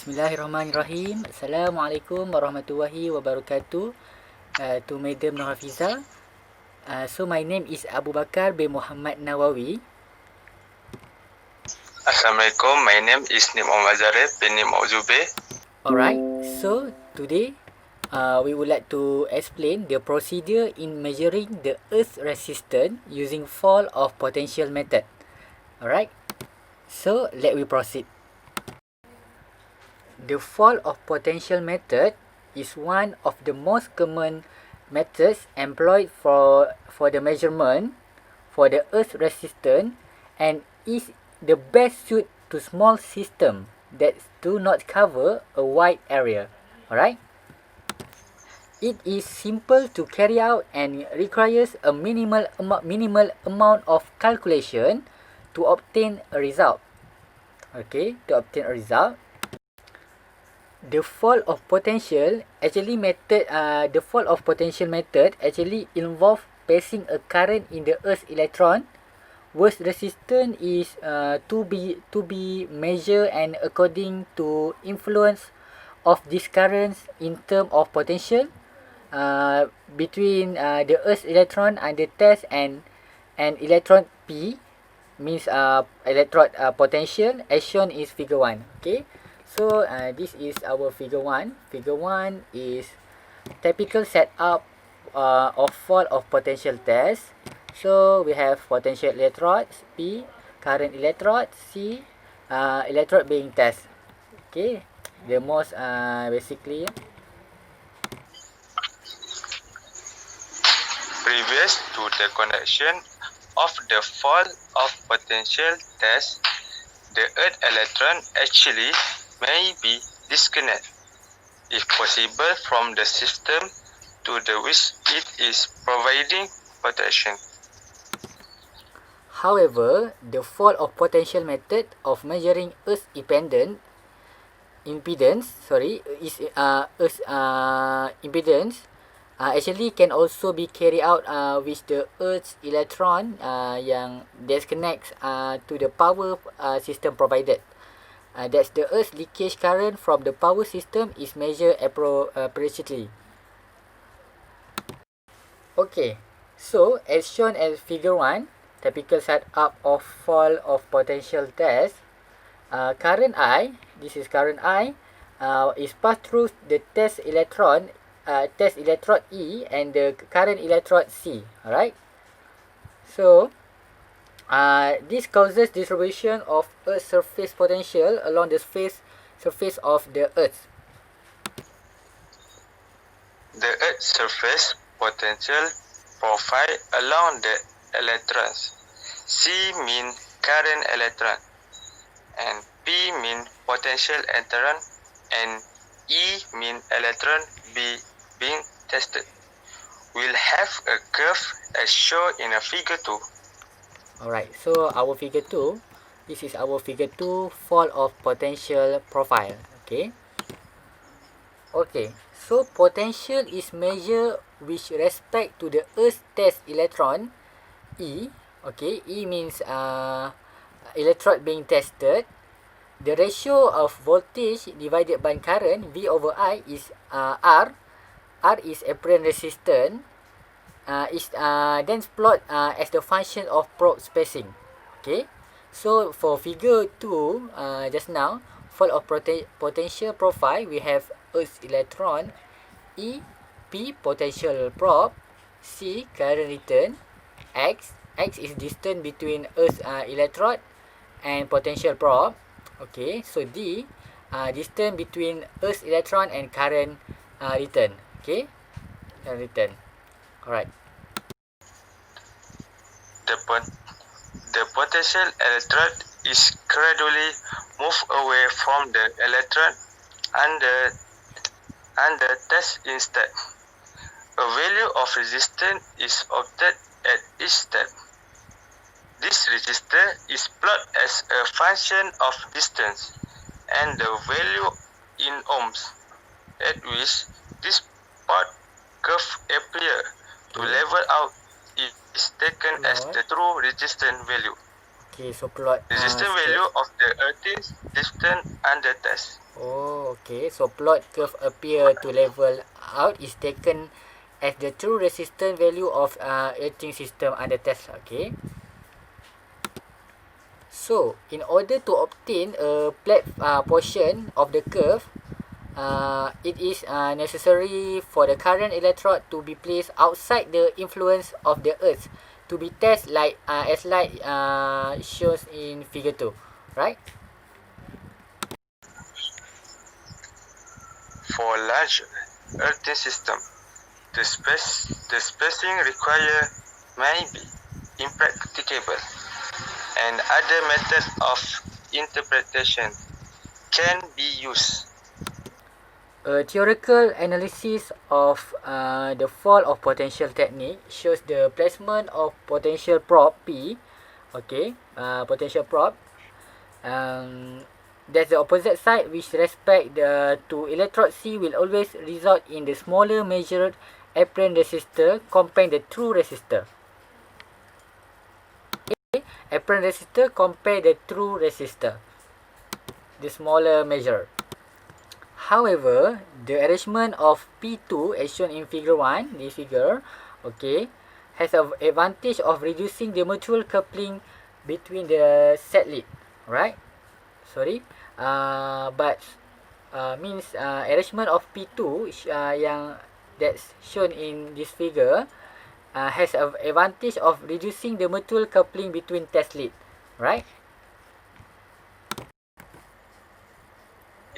Bismillahirrahmanirrahim. Assalamualaikum warahmatullahi wabarakatuh. To Madam Nur Hafiza. So my name is Abu Bakar bin Muhammad Nawawi. Assalamualaikum, my name is Zharif bin Zubir. Alright, so today we would like to explain the procedure in measuring the earth resistance using fall of potential method. Alright, so let we proceed. The fall of potential method is one of the most common methods employed for the measurement for the earth resistance and is the best suit to small system that do not cover a wide area. Alright? It is simple to carry out and requires a minimal amount of calculation to obtain a result. Okay, to obtain a result. The fall of potential method actually involve passing a current in the earth's electron. Whose resistance is to be measured and according to influence of this currents in term of potential between the earth's electron and the test and electron P means electrode potential as shown is figure 1. Okay, so this is our figure 1. Figure 1 is typical setup of fall of potential test. So we have potential electrodes P, current electrode C, electrode being test. Okay, the most basically. Previous to the connection of the fall of potential test, the earth electron actually may be disconnected, if possible, from the system to the which it is providing protection. However, the fall of potential method of measuring earth impedance actually can also be carried out with the earth's electron yang disconnects to the power system provided. That's the earth's leakage current from the power system is measured precisely. Okay, so as shown as figure 1, typical setup of fall of potential test, current I, this is current I, is passed through the test electrode E and the current electrode C. Alright, so this causes distribution of Earth's surface potential along the surface of the Earth. The Earth's surface potential profile along the electrons. C mean current electron and P mean potential electron and E mean electron being tested will have a curve as shown in a figure 2. Alright, so our figure 2, this is our figure 2 fall of potential profile. Okay. Okay, so potential is measured with respect to the Earth's test electron E. Okay, E means electrode being tested. The ratio of voltage divided by current V over I is R. R is apparent resistance. Is then plot as the function of probe spacing. Okay, so for figure 2 just now, fall of potential profile, we have Earth's electron, E, P potential probe, C current return, X is distance between Earth's electrode and potential probe. Okay, so D distance between Earth's electron and current return. Okay, current return. Alright. The potential electrode is gradually moved away from the electron and the test instead. A value of resistance is obtained at each step. This resistance is plotted as a function of distance and the value in ohms, at which this part curve appears to level out is taken as the true resistance value. Okay, so plot Resistance steps. value of the earthing distance under test. Oh, okay. So plot curve appear to level out is taken as the true resistance value of earthing system under test. Okay. So, in order to obtain a flat portion of the curve, it is necessary for the current electrode to be placed outside the influence of the earth to be tested like as like shows in figure 2, right? For large earthing system, the spacing required may be impracticable, and other methods of interpretation can be used. A theoretical analysis of the fall of potential technique shows the placement of potential probe P, okay, potential probe, that's the opposite side with respect to electrode C will always result in the smaller measured apparent resistor compared the true resistor. Okay? Apparent resistor compare the true resistor, the smaller measure. However, the arrangement of P2 as shown in figure 1, this figure, okay, has an advantage of reducing the mutual coupling between the set lead, right? Sorry. But means arrangement of P2 yang that's shown in this figure has an advantage of reducing the mutual coupling between test lead, right?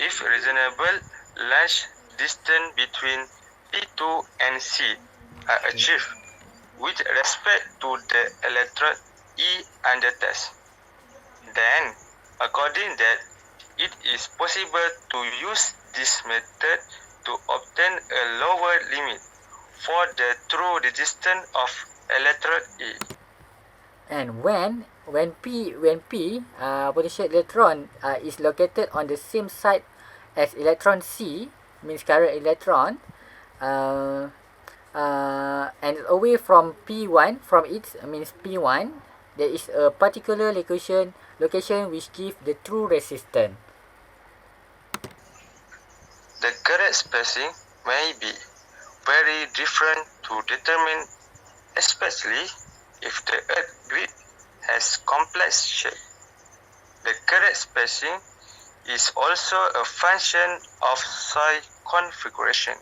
If reasonable large distance between P2 and C are achieved with respect to the electrode E under test, then according that it is possible to use this method to obtain a lower limit for the true resistance of electrode E. And when P potential electron is located on the same side as electron C, means current electron, and away from P1, from it means P1, there is a particular location which gives the true resistance. The correct spacing may be very different to determine, especially if the earth grid has complex shape. The correct spacing is also a function of soil configuration.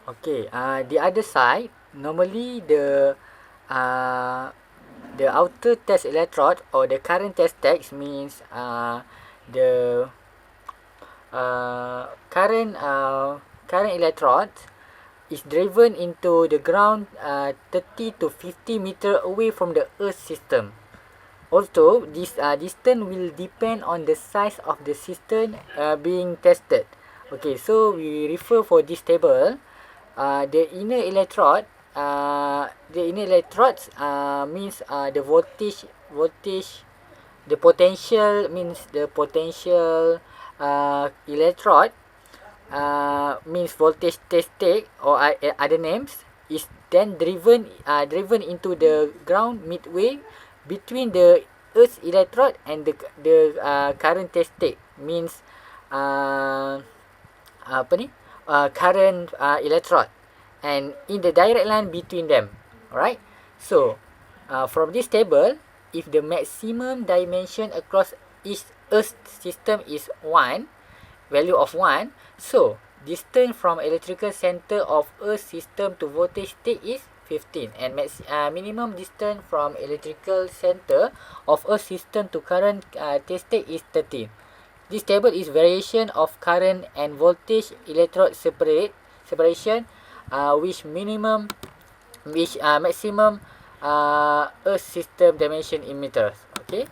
Okay, the other side, normally the outer test electrode or the current test tags means the current electrode is driven into the ground 30 to 50 meter away from the earth system. Also, this distance will depend on the size of the system being tested. Okay, so we refer for this table. The inner electrode, means the potential means the potential electrode means voltage testing or other names is then driven into the ground midway between the earth's electrode and the current testing means uh, apa ni current electrode and in the direct line between them. Alright, so from this table, if the maximum dimension across each earth system is 1, value of 1, so distance from electrical center of earth system to voltage state is 15 and minimum distance from electrical center of earth system to current test state is 13. This table is variation of current and voltage electrode separation which maximum earth system dimension in meters. Okay.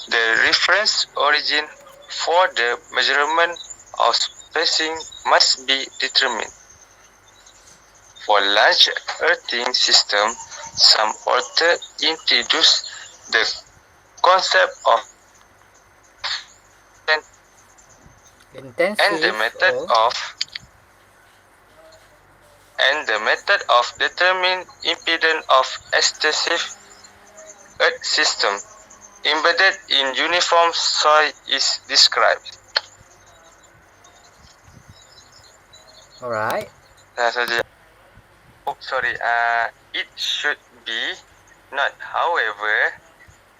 The reference origin for the measurement of spacing must be determined. For large earthing system, some authors introduce the concept of Intensive and the method or of and the method of determining impedance of extensive earth system embedded in uniform soil is described. Alright. It should be not, however,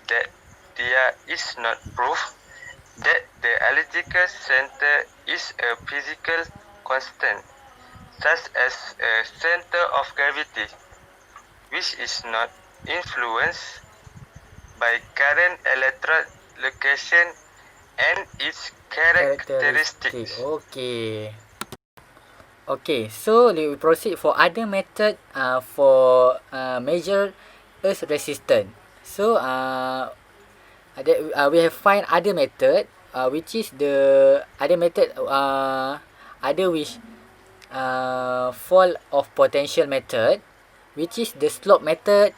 that there is not proof that the elliptical center is a physical constant, such as a center of gravity, which is not influenced by current electrode location and its characteristics. Okay. Okay, so we proceed for other method for measure earth resistance. So we have find other method which is the other method other which fall of potential method, which is the slope method,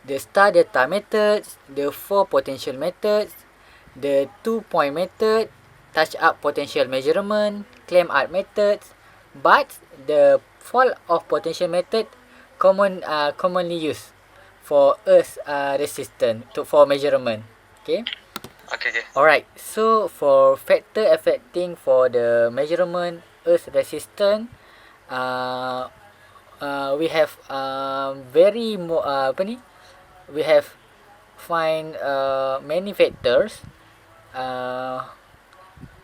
the star data method, the four potential methods, the 2 point method, touch up potential measurement, clamp out methods, but the fall of potential method commonly used for earth resistance for measurement. Okay. Okay. Alright, so for factor affecting for the measurement earth resistance, uh, we have apa ni? We have find many factors, uh,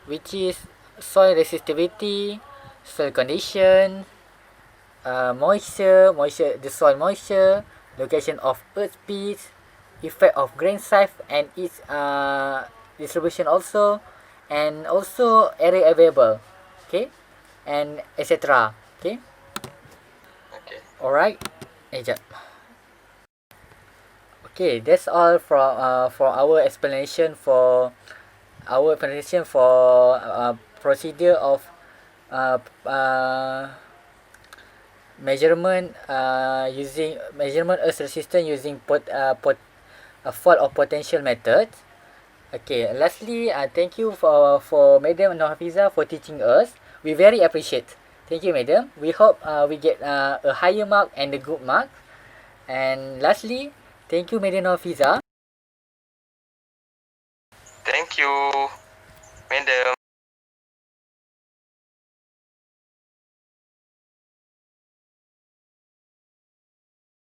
which is soil resistivity, soil condition, the soil moisture, location of earth piece, effect of grain size and its distribution also, and also area available, okay, and etc. Okay. Okay. Alright. Jap. Okay, that's all for our explanation for procedure of uh, uh, measurement earth resistance using a fault of potential method. Okay, lastly, thank you for Madam Nohafiza for teaching us. We very appreciate. Thank you, Madam. We hope we get a higher mark and a good mark. And lastly, thank you, Madam Nohafiza. Thank you, Madam.